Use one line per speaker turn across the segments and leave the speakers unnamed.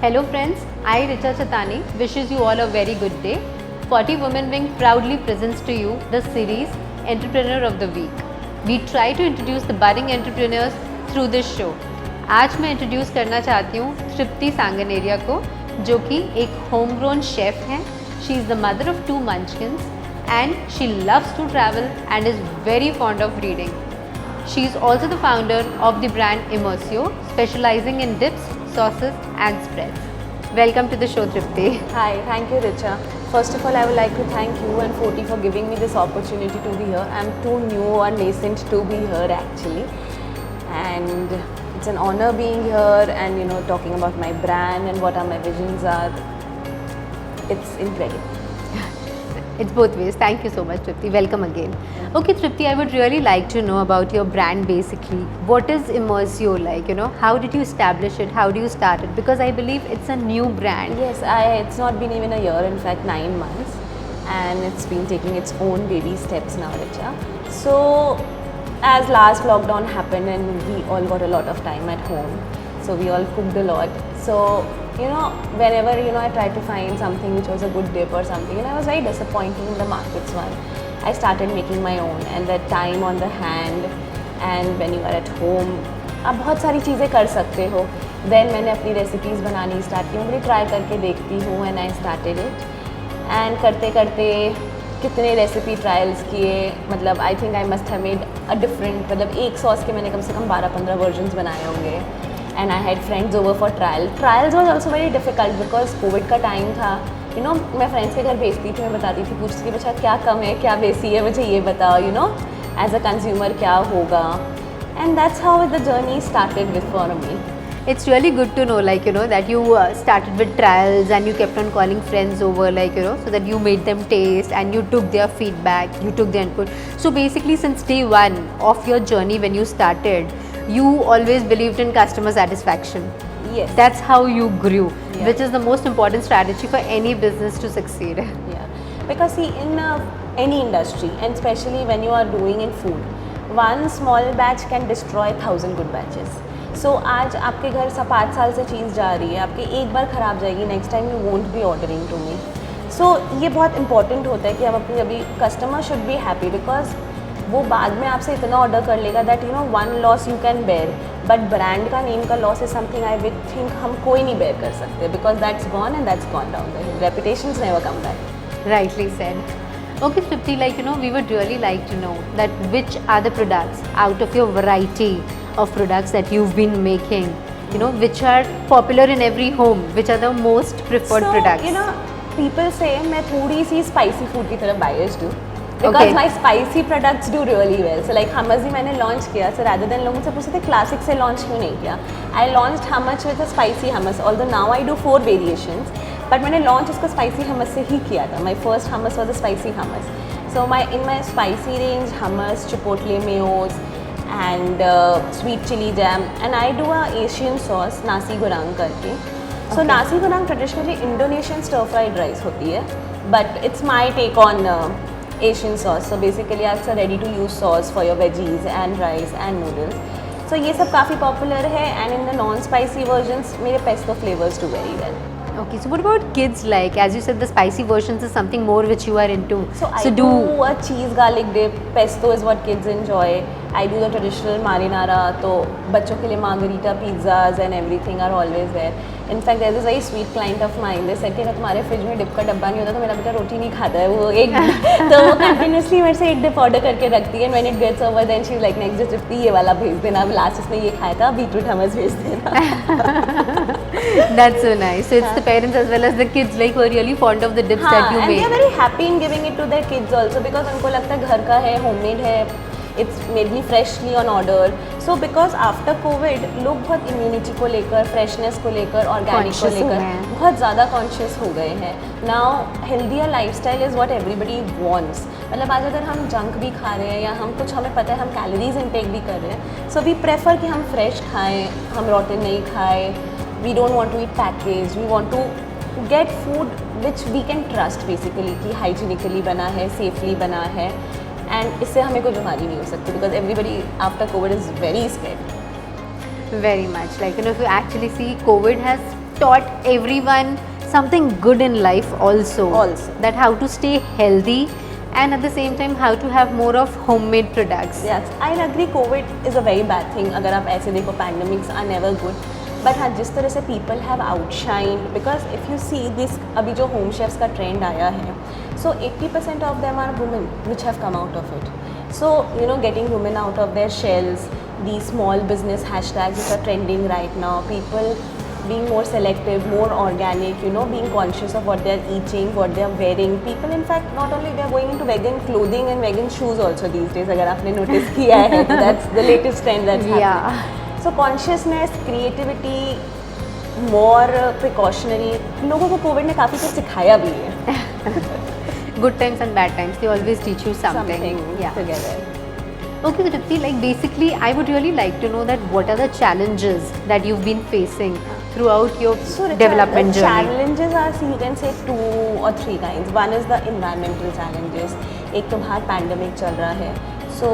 Hello friends, I Richa Chatani wishes you all a very good day. 40 Women Wing proudly presents to you the series Entrepreneur of the Week. We try to introduce the budding entrepreneurs through this show. आज मैं introduce करना चाहती हूँ तृप्ति सांगनेरिया को, जो कि एक home grown chef हैं. She is the mother of 2 munchkins and she loves to travel and is very fond of reading. She is also the founder of the brand Immersio, specializing in dips, sauces and spreads. Welcome to the show, Tripti.
Hi, thank you, Richa. First of all, I would like to thank you and 40 for giving me this opportunity to be here. I'm too new or nascent to be here actually, and it's an honor being here and talking about my brand and what are my visions are. It's incredible.
It's both ways. Thank you so much, Tripti. Welcome again. Okay, Tripti, I would really like to know about your brand basically. What is Immersio like? How did you establish it? How do you start it? Because I believe it's a new brand.
Yes, it's not been even a year, in fact 9 months, and it's been taking its own baby steps now, Richa. So, as last lockdown happened and we all got a lot of time at home, so we all cooked a lot. So, whenever I tried to find something which was a good dip or something, and I was very disappointed in the markets one, I started making my own, and that time on the hand and when you are at home, आप बहुत सारी चीज़ें कर सकते हो. Then मैंने अपनी recipes बनानी स्टार्ट की, मैं ट्राई करके देखती हूँ and I started it. And करते करते कितने रेसिपी ट्रायल्स किए, मतलब I think I must have made a different, मतलब एक सॉस के मैंने कम से कम 12-15 वर्जन्स बनाए होंगे. And I had friends over for trials was also very difficult because Covid का टाइम था. मैं फ्रेंड्स के घर भेजती थी, मैं बताती थी, पूछती थी बच्चा क्या कम है क्या बेसी है, मुझे ये बताओ, एज अ कंज्यूमर क्या होगा. And that's how the journey started with for me.
It's really good to know, that you started with trials and you kept on calling friends over, so that you made them taste and you took their feedback, you took their input. So basically, since day one of your journey when you started, you always believed in customer satisfaction.
Yes.
That's how you grew,
Yeah.
which is the most important strategy for any business to succeed.
Yeah, because see, in any industry, and especially when you are doing in food, one small batch can destroy 1,000 good batches. So आज आपके घर 5 साल से चीज़ जा रही है, आपकी एक बार ख़राब जाएगी, next time you won't be ordering to me. So ये बहुत इंपॉर्टेंट होता है कि हम अपनी अभी customer should be happy, because वो बाद में आपसे इतना ऑर्डर कर लेगा that one loss you can bear, but brand का नेम का loss is something I will think हम कोई नहीं बेयर कर सकते, because that's gone and that's gone down the hill. Reputations never come back.
Rightly said. Okay, Tripti, we would really like to know that which are the products out of your variety of products that you've been making, which are popular in every home, which are the most preferred products.
People say मैं थोड़ी सी spicy food की तरफ biased हूँ, because
Okay.
my spicy products do really well. So like hummus ही मैंने launch किया, so rather than लोग मुझसे पूछते थे क्लासिक से लॉन्च क्यों नहीं किया, I launched hummus with a spicy hummus, although now I do 4 variations, but मैंने लॉन्च इसको स्पाइसी hummus से ही किया था. My first hummus was a spicy hummus. So in my spicy range, hummus, chipotle mayos, and sweet chili jam, and I do a Asian sauce nasi goreng करके. So
Okay.
nasi goreng traditionally Indonesian stir fried rice होती है, but it's my take on Asian sauce. So basically it's a ready to use sauce for your veggies and rice and noodles. So ये सब काफ़ी popular है, and in the non spicy versions मेरे pesto flavors do very well.
Okay, so what about kids? As you said, the spicy versions is something more which you are into.
So I do a cheese garlic dip. Pesto is what kids enjoy. I do the traditional marinara. तो बच्चों के लिए margarita pizzas and everything are always there. In fact, there is a very sweet client of mine. They said कि अगर तुम्हारे fridge में dip का डब्बा नहीं होता तो मेरा बेटा रोटी नहीं खाता है. वो एक तो वो कंटिन्यूसली मेरे से एक डिप ऑर्डर करके रखती है. When it gets over, then she's like next just ये वाला भेज देना. लास्ट इसने ये खाया था, बीटरूट हमस भेज देना.
That's so nice. So it's the parents as well as the kids who are really fond of the dips that you
and
make.
they are very happy in giving it to their kids also, because उनको लगता है घर का है, homemade है, it's made me freshly on order. So because after COVID लोग बहुत immunity को लेकर, freshness को लेकर, organic को
Conscious हो
लेकर
गए हैं.
बहुत ज़्यादा conscious हो गए हैं. Now healthier lifestyle is what everybody wants. मतलब आज अगर हम junk भी खा रहे हैं या हम कुछ हमें पता है हम calories intake भी कर रहे हैं, so we prefer कि हम fresh खाएं, हम rotten नहीं खाएं. We don't want to eat packaged. We want to get food which we can trust basically कि hygienically बना है, safely बना है, and इससे हमें कोई बीमारी नहीं हो सकती, because everybody after COVID is very scared.
Very much. If you actually see, COVID has taught everyone something good in life also.
Also.
That how to stay healthy and at the same time how to have more of homemade products.
Yes, I agree COVID is a very bad thing. अगर आप ऐसे देखो pandemics are never good. But हाँ जिस तरह से people have outshined because if you see this अभी जो home chefs का trend आया है so 80% of them are women which have come out of it. So you know getting women out of their shells, these small business hashtags which are trending right now, people being more selective, more organic, you know, being conscious of what they're eating, what they're wearing. People in fact not only they're going into vegan clothing and vegan shoes also these days अगर आपने notice किया है तो that's the latest trend that's happening.
Yeah.
So consciousness, creativity, more precautionary. लोगों को Covid ने काफ़ी कुछ सिखाया भी है.
Good times and bad times, they always teach you something. Yeah.
Together.
Okay, Tripti, like basically, I would really like to know that what are the challenges that you've been facing throughout your
So
development
the
journey?
challenges are, see, you can say 2 or 3 kinds. One is the environmental challenges. एक तो बाहर pandemic चल रहा है. So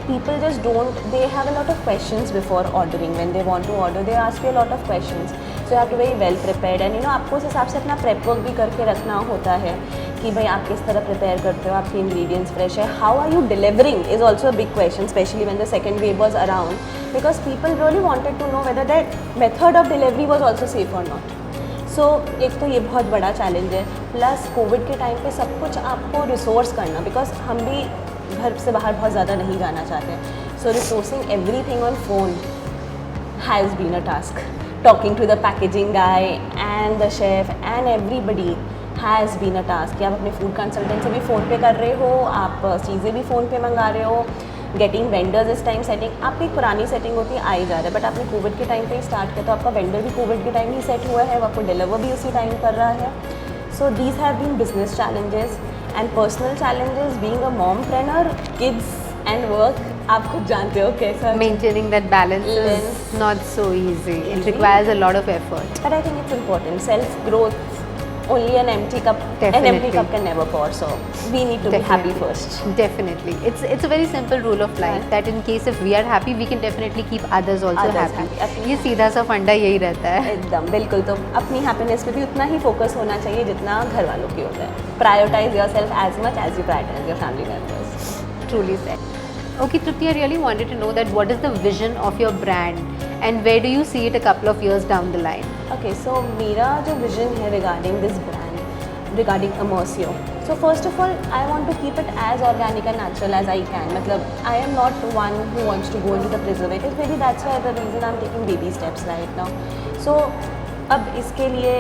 people just don't, they have a lot of questions before ordering. When they want to order, they ask you a lot of questions. So you have to be very well prepared. And you know, आपको उस हिसाब से अपना prep work भी करके रखना होता है कि भाई आप किस तरह prepare करते हो, आपके ingredients fresh है. How are you delivering is also a big question, especially when the second wave was around. Because people really wanted to know whether that method of delivery was also safe or not. So एक तो ये बहुत बड़ा challenge है. Plus Covid के time पे सब कुछ आपको रिसोर्स करना, बिकॉज हम भी घर से बाहर बहुत ज़्यादा नहीं जाना चाहते. So resourcing everything on phone has been a task. Talking to the packaging guy and the chef and everybody has been a task. कि आप अपने फूड कंसल्टेंट से भी फ़ोन पे कर रहे हो, आप चीज़ें भी फ़ोन पे मंगा रहे हो. गेटिंग वेंडर्स इस टाइम सेटिंग आपकी एक पुरानी सेटिंग होती है, आ ही जा रहा है. बट आपने कोविड के टाइम पे ही स्टार्ट किया तो आपका वेंडर भी कोविड के टाइम ही सेट हुआ है, वो आपको डिलीवर भी उसी टाइम कर रहा है. So these have been business challenges and personal challenges. Being a mompreneur, kids and work, आप खुद जानते हो कैसा.
Maintaining that balance is not so easy. It requires a lot of effort.
But I think it's important. Self growth, only an empty cup, an
Definitely.
empty cup can never pour. So we need to be happy first.
Definitely. It's a very simple rule of life
Yeah.
that in case if we are happy, we can definitely keep others also
Others
happy.
happy.
ये सीधा सा फंडा यही रहता है.
एकदम बिल्कुल. तो अपनी हैप्पीनेस पे भी उतना ही फोकस होना चाहिए जितना घर वालों की होता है. Prioritize your self as much as you prioritize your family members.
Truly said. Okay, Tripti, I really wanted to know that what is the vision of your brand and where do you see it a couple of years down the line?
Okay, so मेरा जो vision है regarding this brand, regarding Immersio. So first of all, I want to keep it as organic and natural as I can. मतलब I am not one who wants to go into the preservatives. Maybe that's why the reason I'm taking baby steps right now. So अब इसके लिए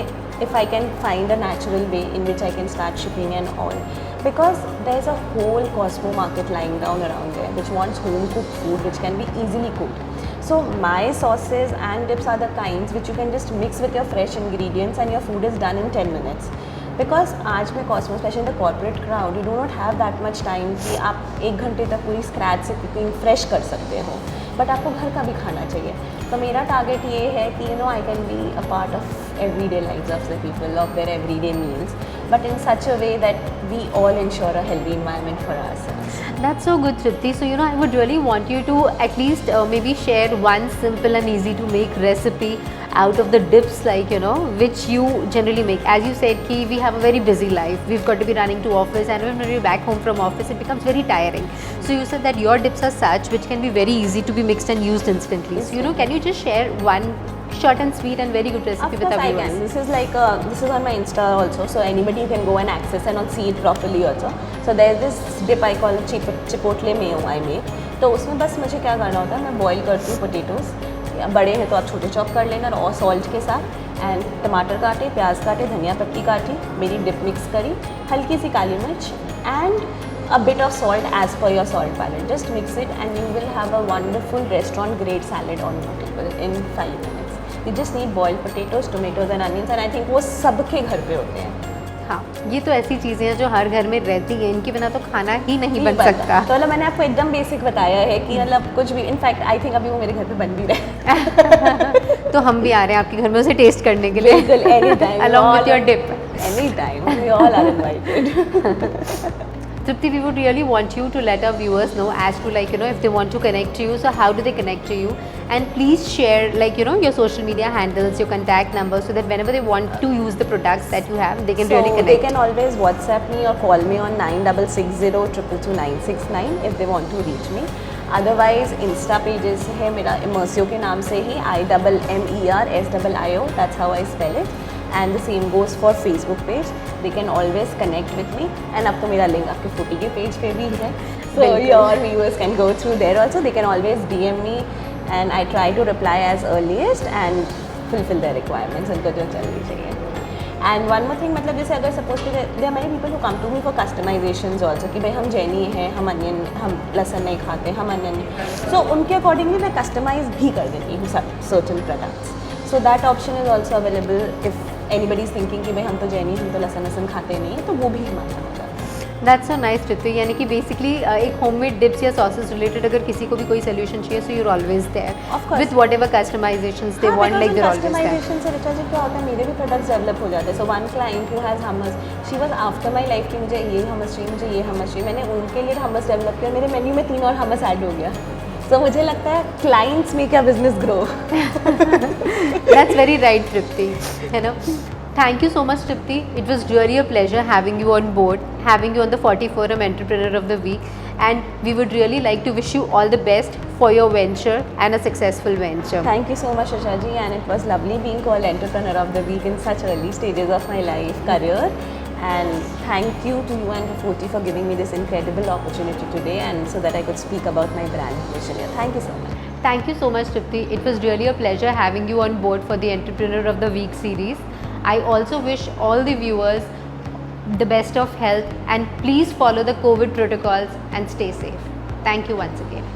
if I can find a natural way in which I can start shipping and all, because there's a whole Cosmo market lying down around there which wants home cooked food which can be easily cooked. So my sauces and dips are the kinds which you can just mix with your fresh ingredients and your food is done in 10 minutes. Because आज में Cosmo, especially the corporate crowd, you do not have that much time कि आप 1 घंटे तक पूरी scratch से cooking fresh कर सकते हो. बट आपको घर का भी खाना चाहिए. तो मेरा टारगेट ये है कि you know I can be a part of everyday lives of the people, of their everyday meals, but in such a way that we all ensure a healthy environment for ourselves.
That's so good, Tripti. So, you know, I would really want you to at least maybe share one simple and easy to make recipe out of the dips, like, you know, which you generally make. As you said, ki we have a very busy life. We've got to be running to office, and when we're back home from office, it becomes very tiring. So, you said that your dips are such which can be very easy to be mixed and used instantly. So, you know, can you just share one short and sweet and very good recipe
Of
with
course
our
I
viewers?
can. This is like this is on my Insta also, so anybody can go and access and see it properly also. So there's this dip I call chipotle mayo I make. तो उसमें बस मुझे क्या करना होता है, मैं boil करती हूँ पोटैटोज़. बड़े हैं तो आप छोटे चॉप कर लेना और सॉल्ट के साथ, एंड टमाटर काटे, प्याज काटे, धनिया पत्ती काटी, मेरी डिप मिक्स करी, हल्की सी काली मिर्च and a bit of salt as per your salt palette. Just mix it and you will have a wonderful restaurant grade salad on your table in 5 minutes. You just need boiled potatoes, tomatoes and onions, and I think वो सबके घर पे होते हैं.
हाँ, ये तो ऐसी चीज़ें हैं जो हर घर में रहती हैं, इनके बिना तो खाना ही नहीं बन
बनता.
सकता.
तो मतलब मैंने आपको एकदम बेसिक बताया है कि मतलब कुछ भी, इनफैक्ट आई थिंक अभी वो मेरे घर पे बन भी रहा है.
तो हम भी आ रहे हैं आपके घर में उसे टेस्ट करने के लिए.
बिल्कुल, any time
along with your dip.
Any time, we all are invited.
Tripti, we would really want you to let our viewers know as to like, if they want to connect to you, so how do they connect to you? And please share like, your social media handles, your contact numbers, so that whenever they want to use the products that you have, they can really connect.
They can always WhatsApp me or call me on 9660222969 if they want to reach me. Otherwise, Insta pages है मेरा Immersio के नाम से ही IMMERSIO, that's how I spell it. And the same goes for Facebook page. They can always connect with me. And अब तो मेरा link आपके footy के page पे भी है. So your viewers can go through there also. They can always DM me and I try to reply as earliest and fulfill their requirements. उनको जो चाहिए चाहिए. And one more thing, मतलब जैसे अगर suppose कि there are many people who come to me for customizations also कि भाई हम जैनी हैं, हम अनियन, हम लहसुन नहीं खाते, हम अनियन, so उनके accordingly मैं customize भी कर देती हूँ certain products. So that option is also available if anybody is thinking कि भाई हम तो जैनी, हम तो लहसुन खाते नहीं हैं, तो वो भी हमारे साथ होता है.
That's so nice, Tripti. यानी कि बेसिकली एक होममेड डिप्स या सॉसेस रिलेटेड अगर किसी को भी कोई सोल्यूशन चाहिए, so you're always there with whatever customisations they want, like they're always there.
Customisation से रिचा जी क्या होता है, मेरे भी प्रोडक्ट्स डेवलप हो जाते हैं. So one client who has hummus, she was after my life कि मुझे ये हमस चाहिए, मुझे ये हमस चाहिए. मैंने उनके लिए हमस डेवलप किया, मेरे मेन्यू में 3 और हमस ऐड हो गया. So मुझे लगता है clients make your business grow.
That's very right, Tripti. Thank you so much, Tripti. It was really a pleasure having you on board, having you on the 40 Forum Entrepreneur of the Week, and we would really like to wish you all the best for your venture and a successful venture.
Thank you so much, Risha ji, and it was lovely being called Entrepreneur of the Week in such early stages of my life career. And thank you to you and to 40 for giving me this incredible opportunity today, and so that I could speak about my brand vision here. Thank you so much.
Thank you so much, Tripti. It was really a pleasure having you on board for the Entrepreneur of the Week series. I also wish all the viewers the best of health, and please follow the COVID protocols and stay safe. Thank you once again.